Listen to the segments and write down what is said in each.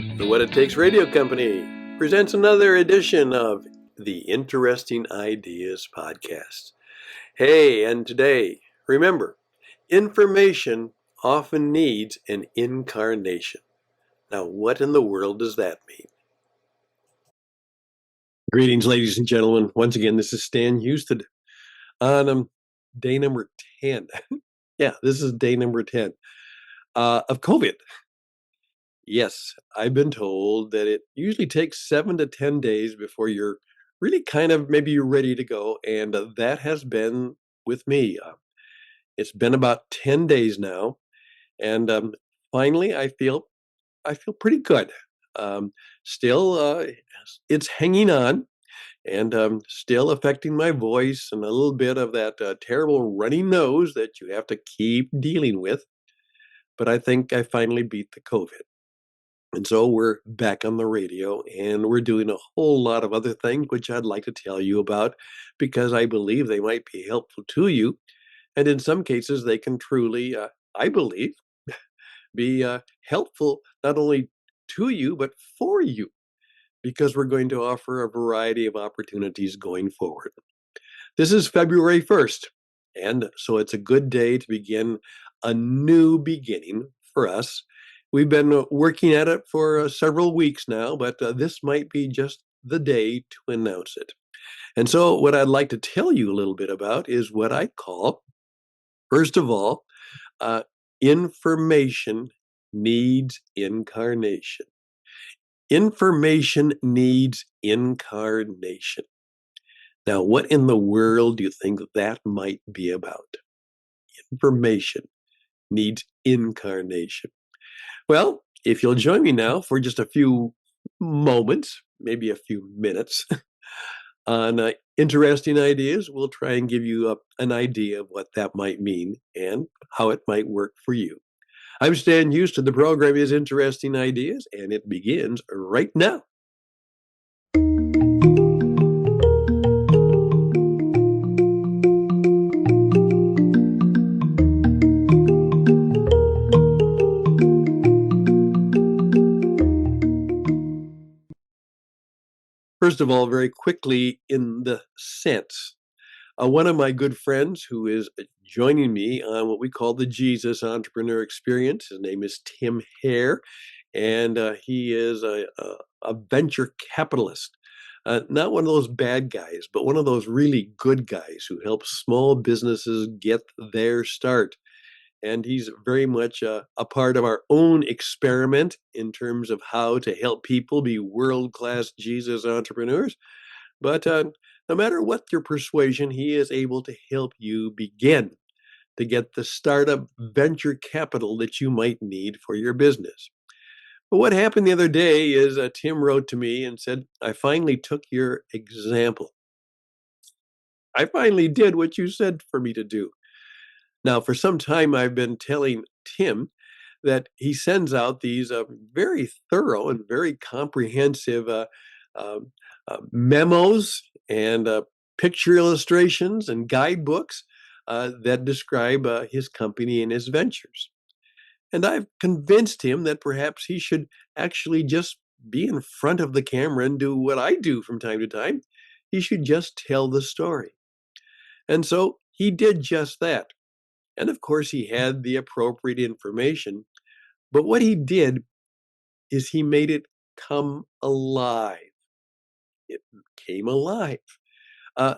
The What It Takes Radio Company presents another edition of the Interesting Ideas Podcast. Hey, and today, remember, information often needs an incarnation. Now, what in the world does that mean? Greetings, ladies and gentlemen. Once again, this is Stan Houston on day number 10. Yeah, this is day number 10 of COVID. Yes, I've been told that it usually takes 7 to 10 days before you're really kind of maybe you're ready to go, and that has been with me. It's been about 10 days now, and finally I feel pretty good. Still, it's hanging on, and still affecting my voice and a little bit of that terrible runny nose that you have to keep dealing with. But I think I finally beat the COVID. And so we're back on the radio and we're doing a whole lot of other things, which I'd like to tell you about because I believe they might be helpful to you. And in some cases, they can truly, I believe, be helpful not only to you, but for you, because we're going to offer a variety of opportunities going forward. This is February 1st. And so it's a good day to begin a new beginning for us. We've been working at it for several weeks now, but this might be just the day to announce it. And so, what I'd like to tell you a little bit about is what I call, first of all, uh, information needs incarnation. Information needs incarnation. Now, what in the world do you think that might be about? Information needs incarnation. Well, if you'll join me now for just a few moments, maybe a few minutes, on interesting ideas, we'll try and give you an idea of what that might mean and how it might work for you. I'm Stan Houston. The program is Interesting Ideas, and it begins right now. First of all, very quickly, in the sense, one of my good friends who is joining me on what we call the Jesus Entrepreneur Experience, his name is Tim Hare, and he is a venture capitalist. Not one of those bad guys, but one of those really good guys who help small businesses get their start. And he's very much a part of our own experiment in terms of how to help people be world class Jesus entrepreneurs. But no matter what your persuasion, he is able to help you begin to get the startup venture capital that you might need for your business. But what happened the other day is Tim wrote to me and said, I finally took your example. I finally did what you said for me to do. Now, for some time, I've been telling Tim that he sends out these very thorough and very comprehensive uh, memos and picture illustrations and guidebooks that describe his company and his ventures. And I've convinced him that perhaps he should actually just be in front of the camera and do what I do from time to time. He should just tell the story. And so he did just that. And of course, he had the appropriate information. But what he did is he made it come alive. It came alive. Uh,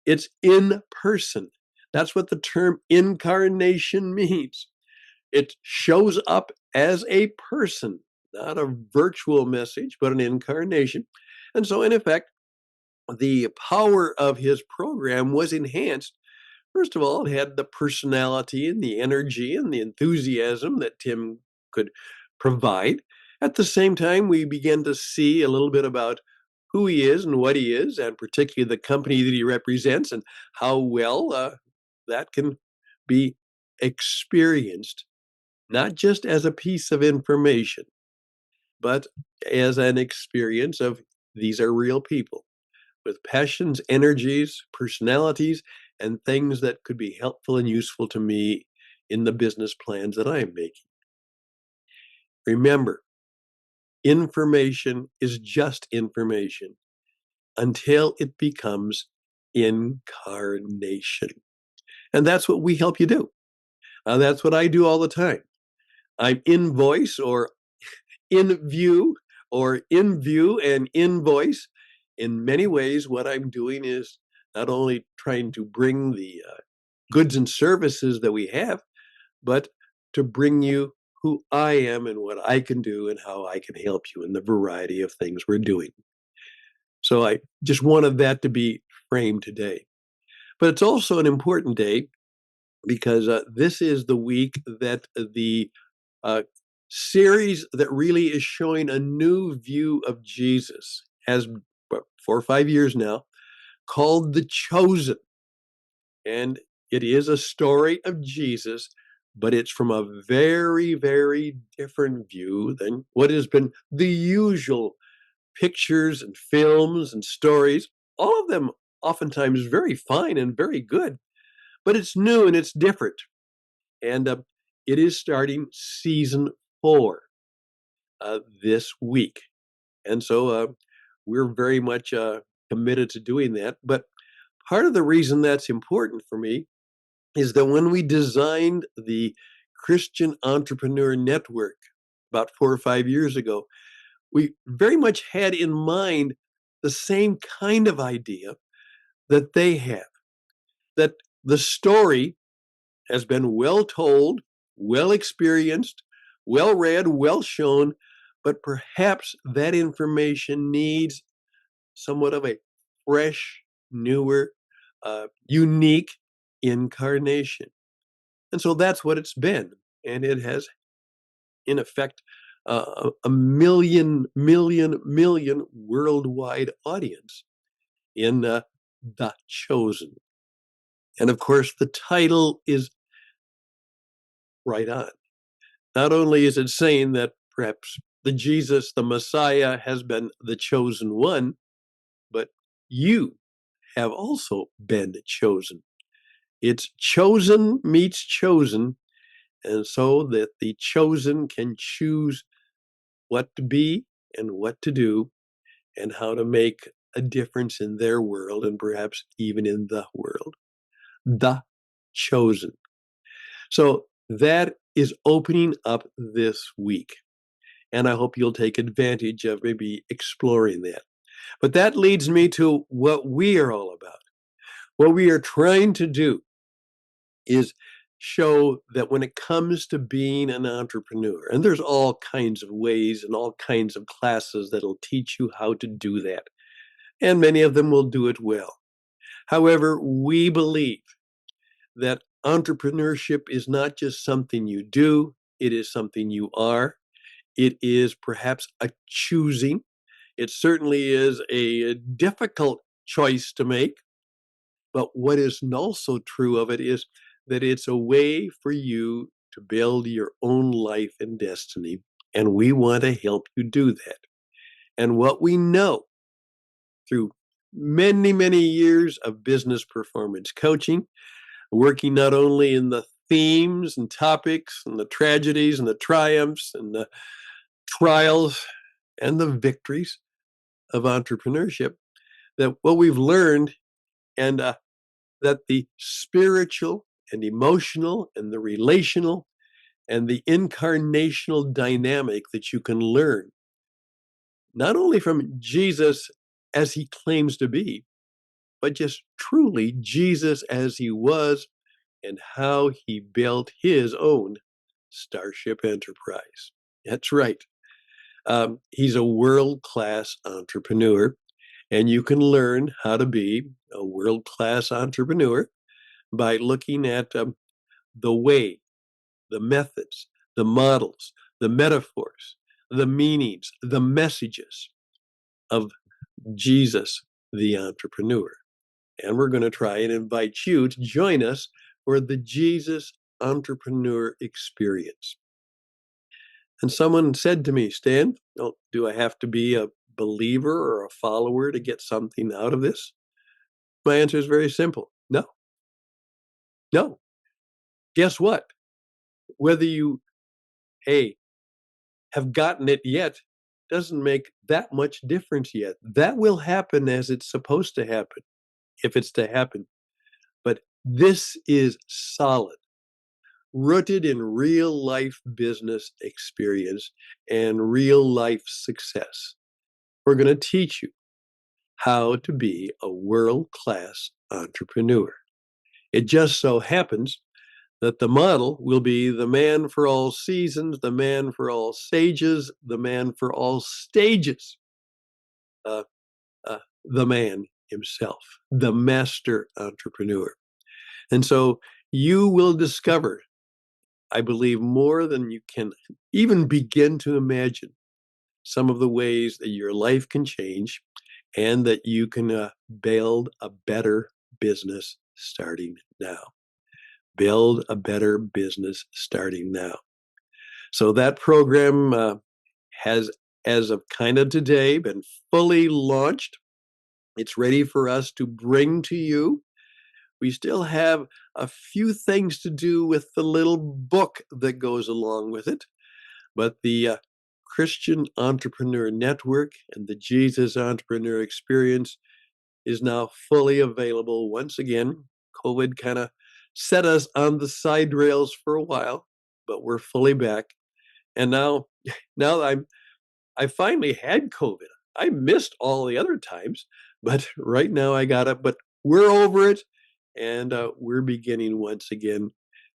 it's in person. That's what the term incarnation means. It shows up as a person, not a virtual message, but an incarnation. And so, in effect, the power of his program was enhanced. First of all, it had the personality and the energy and the enthusiasm that Tim could provide. At the same time, we began to see a little bit about who he is and what he is, and particularly the company that he represents and how well that can be experienced, not just as a piece of information, but as an experience of these are real people with passions, energies, personalities, and things that could be helpful and useful to me in the business plans that I am making. Remember, Information is just information until it becomes incarnation. And that's what we help you do. That's what I do all the time. I'm in voice or in view or in view and in voice. In many ways, what I'm doing is not only trying to bring the goods and services that we have, but to bring you who I am and what I can do and how I can help you in the variety of things we're doing. So I just wanted that to be framed today. But it's also an important day because this is the week that the uh, series that really is showing a new view of Jesus has 4 or 5 years now, called The Chosen. And it is a story of Jesus, but it's from a very, very different view than what has been the usual pictures and films and stories, all of them oftentimes very fine and very good, but it's new and it's different. And it is starting season 4 this week. And so we're very much committed to doing that. But part of the reason that's important for me is that when we designed the Christian Entrepreneur Network about 4 or 5 years ago, we very much had in mind the same kind of idea that they have, that the story has been well told, well experienced, well read, well shown, but perhaps that information needs somewhat of a fresh, newer, unique incarnation. And so that's what it's been. And it has, in effect, a million worldwide audience in The Chosen. And of course, the title is right on. Not only is it saying that perhaps the Jesus, the Messiah, has been the chosen one, but you have also been chosen. It's chosen meets chosen, and so that the chosen can choose what to be and what to do and how to make a difference in their world and perhaps even in the world. The Chosen. So that is opening up this week. And I hope you'll take advantage of maybe exploring that. But that leads me to what we are all about. What we are trying to do is show that when it comes to being an entrepreneur, and there's all kinds of ways and all kinds of classes that'll teach you how to do that, and many of them will do it well. However, we believe that entrepreneurship is not just something you do, it is something you are. It is perhaps a choosing. It certainly is a difficult choice to make. But what is also true of it is that it's a way for you to build your own life and destiny. And we want to help you do that. And what we know through many, many years of business performance coaching, working not only in the themes and topics and the tragedies and the triumphs and the trials and the victories of entrepreneurship, that what we've learned and that the spiritual and emotional and the relational and the incarnational dynamic that you can learn, not only from Jesus as he claims to be, but just truly Jesus as he was and how he built his own Starship Enterprise. That's right. He's a world class entrepreneur, and you can learn how to be a world class entrepreneur by looking at the way, the methods, the models, the metaphors, the meanings, the messages of Jesus, the entrepreneur. And we're going to try and invite you to join us for the Jesus Entrepreneur Experience. And someone said to me, Stan, oh, do I have to be a believer or a follower to get something out of this? My answer is very simple. No, no. Guess what? Whether you, hey, have gotten it yet doesn't make that much difference yet. That will happen as it's supposed to happen, if it's to happen. But this is solid, rooted in real life business experience and real life success. We're going to teach you how to be a world class entrepreneur. It just so happens that the model will be the man for all seasons, the man for all sages, the man for all stages, uh, the man himself, the master entrepreneur. And so you will discover, I believe, more than you can even begin to imagine, some of the ways that your life can change and that you can build a better business starting now. Build a better business starting now. So that program has, as of kind of today, been fully launched. It's ready for us to bring to you. We still have a few things to do with the little book that goes along with it, but the Christian Entrepreneur Network and the Jesus Entrepreneur Experience is now fully available once again. COVID kind of set us on the side rails for a while, but we're fully back. And now I finally had COVID. I missed all the other times, but right now I got it. But we're over it, and we're beginning once again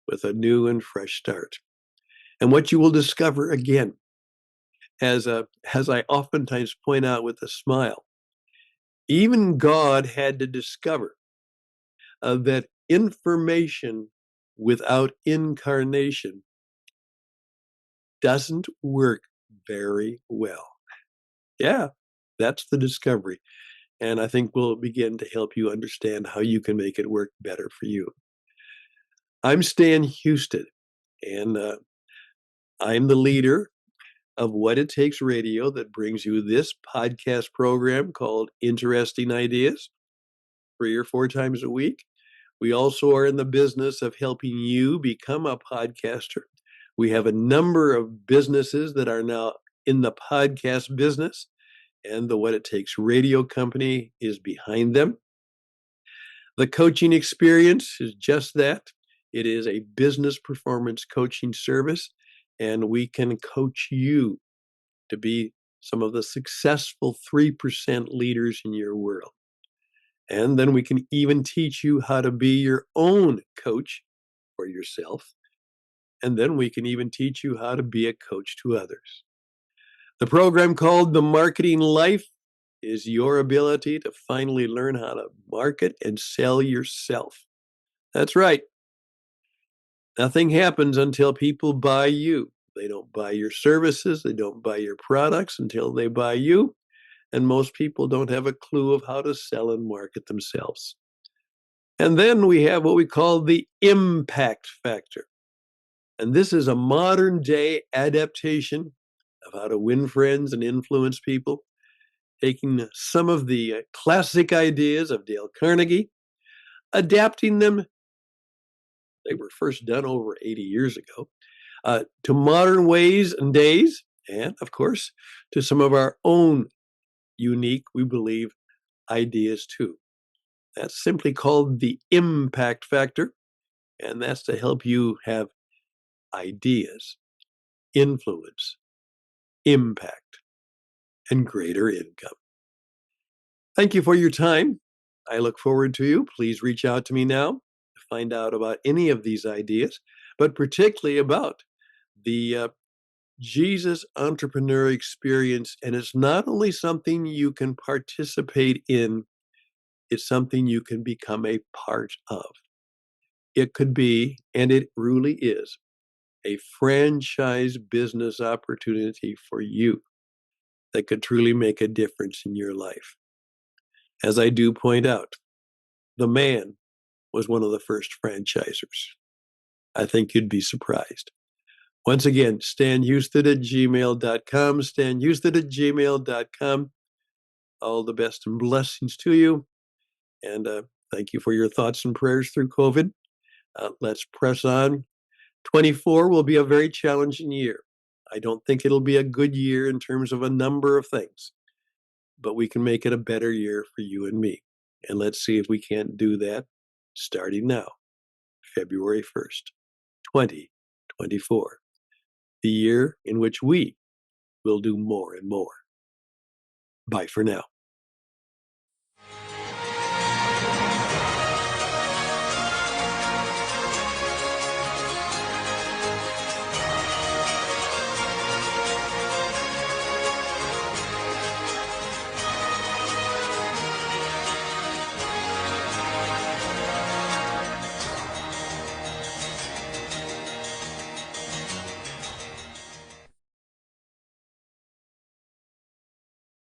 with a new and fresh start. And what you will discover again, as I oftentimes point out with a smile, even God had to discover that information without incarnation doesn't work very well. Yeah, that's the discovery. And I think we'll begin to help you understand how you can make it work better for you. I'm Stan Houston, and I'm the leader of What It Takes Radio that brings you this podcast program called Interesting Ideas 3 or 4 times a week. We also are in the business of helping you become a podcaster. We have a number of businesses that are now in the podcast business, and the What It Takes Radio company is behind them. The coaching experience is just that. It is a business performance coaching service, and we can coach you to be some of the successful 3% leaders in your world. And then we can even teach you how to be your own coach for yourself. And then we can even teach you how to be a coach to others. The program called The Marketing Life is your ability to finally learn how to market and sell yourself. That's right. Nothing happens until people buy you. They don't buy your services, they don't buy your products until they buy you. And most people don't have a clue of how to sell and market themselves. And then we have what we call the impact factor. And this is a modern day adaptation of how to win friends and influence people, taking some of the classic ideas of Dale Carnegie, adapting them. They were first done over 80 years ago, to modern ways and days, and of course, to some of our own unique, we believe, ideas too. That's simply called the impact factor, and that's to help you have ideas, influence, impact, and greater income. Thank you for your time. I look forward to you. Please reach out to me now to find out about any of these ideas, but particularly about the Jesus Entrepreneur Experience. And it's not only something you can participate in, it's something you can become a part of. It could be, and it really is, a franchise business opportunity for you that could truly make a difference in your life. As I do point out, the man was one of the first franchisers. I think you'd be surprised. Once again, stanhouston@gmail.com, stanhouston@gmail.com. All the best and blessings to you. And thank you for your thoughts and prayers through COVID. Let's press on. 24 will be a very challenging year. I don't think it'll be a good year in terms of a number of things, but we can make it a better year for you and me. And let's see if we can't do that starting now, February 1st, 2024, the year in which we will do more and more. Bye for now.